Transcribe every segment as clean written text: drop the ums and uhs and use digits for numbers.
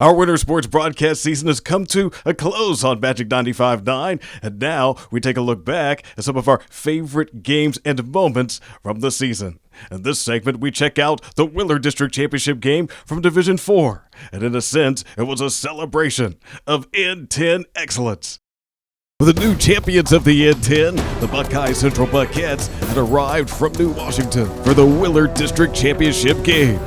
Our winter sports broadcast season has come to a close on Magic 95.9, and now we take a look back at some of our favorite games and moments from the season. In this segment, we check out the Willard District Championship game from Division 4, and in a sense, it was a celebration of N10 excellence. The new champions of the N10, the Buckeye Central Buckettes, had arrived from New Washington for the Willard District Championship game.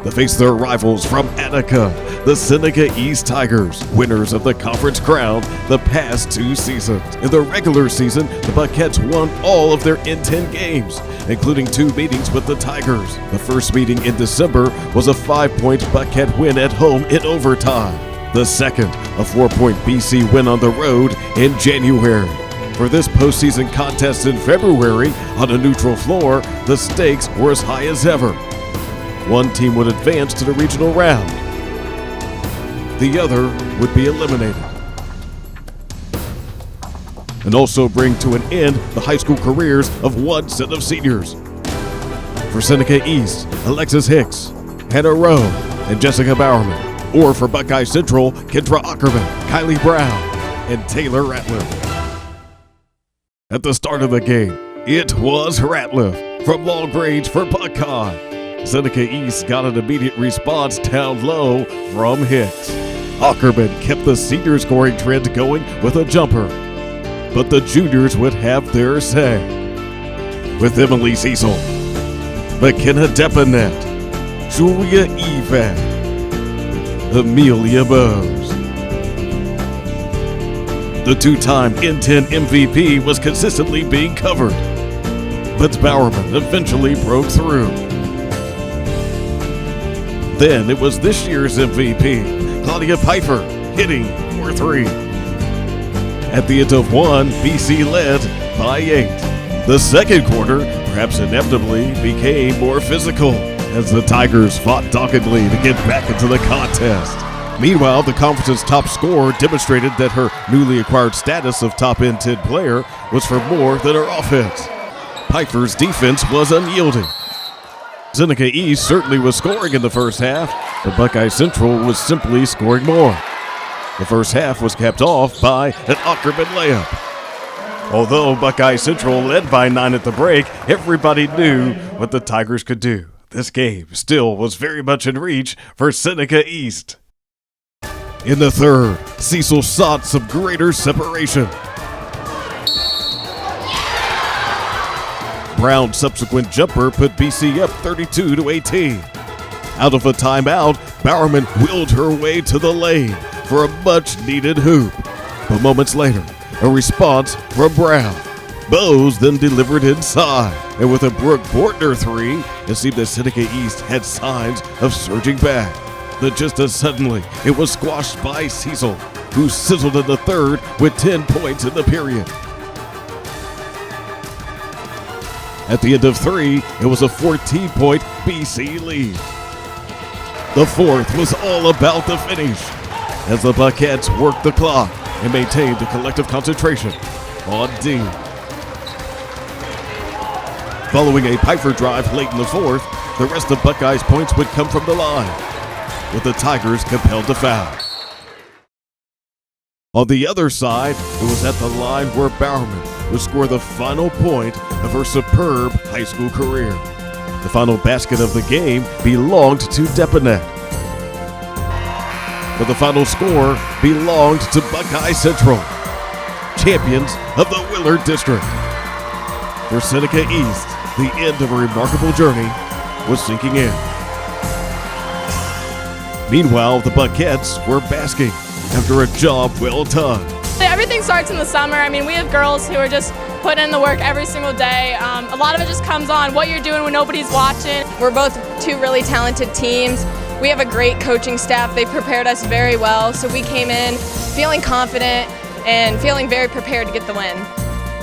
They faced their rivals from Seneca, the Seneca East Tigers, winners of the conference crown the past two seasons. In the regular season, the Buckettes won all of their N10 games, including two meetings with the Tigers. The first meeting in December was a 5-point Buckette win at home in overtime. The second, a 4-point BC win on the road in January. For this postseason contest in February, on a neutral floor, the stakes were as high as ever. One team would advance to the regional round. The other would be eliminated. And also bring to an end the high school careers of one set of seniors. For Seneca East, Alexis Hicks, Hannah Rowe, and Jessica Bowerman. Or for Buckeye Central, Kendra Ackerman, Kylie Brown, and Taylor Ratliff. At the start of the game, it was Ratliff from long range for Buckeye. Seneca East got an immediate response down low from Hicks. Ackerman kept the senior scoring trend going with a jumper, but the juniors would have their say. With Emily Cecil, McKenna Depanet, Julia Evan, Amelia Bowes. The two-time N10 MVP was consistently being covered, but Bowerman eventually broke through. Then it was this year's MVP, Claudia Piper, hitting for three. At the end of one, BC led by 8. The second quarter, perhaps inevitably, became more physical as the Tigers fought doggedly to get back into the contest. Meanwhile, the conference's top scorer demonstrated that her newly acquired status of top N10 player was for more than her offense. Piper's defense was unyielding. Seneca East certainly was scoring in the first half, but Buckeye Central was simply scoring more. The first half was capped off by an Ackerman layup. Although Buckeye Central led by 9 at the break, everybody knew what the Tigers could do. This game still was very much in reach for Seneca East. In the third, Cecil sought some greater separation. Brown's subsequent jumper put BC up 32-18. Out of a timeout, Bowerman willed her way to the lane for a much-needed hoop. But moments later, a response from Brown. Bowes then delivered inside, and with a Brooke Portner three, it seemed that Seneca East had signs of surging back. Then just as suddenly, it was squashed by Cecil, who sizzled in the third with 10 points in the period. At the end of 3, it was a 14-point BC lead. The fourth was all about the finish, as the Buckettes worked the clock and maintained the collective concentration on D. Following a Piper drive late in the fourth, the rest of Buckeye's points would come from the line, with the Tigers compelled to foul. On the other side, it was at the line where Bowerman would score the final point of her superb high school career. The final basket of the game belonged to Depanet, but the final score belonged to Buckeye Central, champions of the Willard District. For Seneca East, the end of a remarkable journey was sinking in. Meanwhile, the Buckettes were basking after a job well done. Everything starts in the summer. I mean, we have girls who are just putting in the work every single day. A lot of it just comes on what you're doing when nobody's watching. We're both two really talented teams. We have a great coaching staff. They prepared us very well, so we came in feeling confident and feeling very prepared to get the win.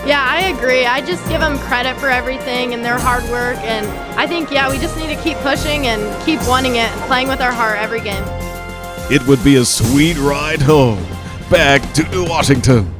Yeah, I agree. I just give them credit for everything and their hard work, and I think, we just need to keep pushing and keep wanting it and playing with our heart every game. It would be a sweet ride home, back to New Washington.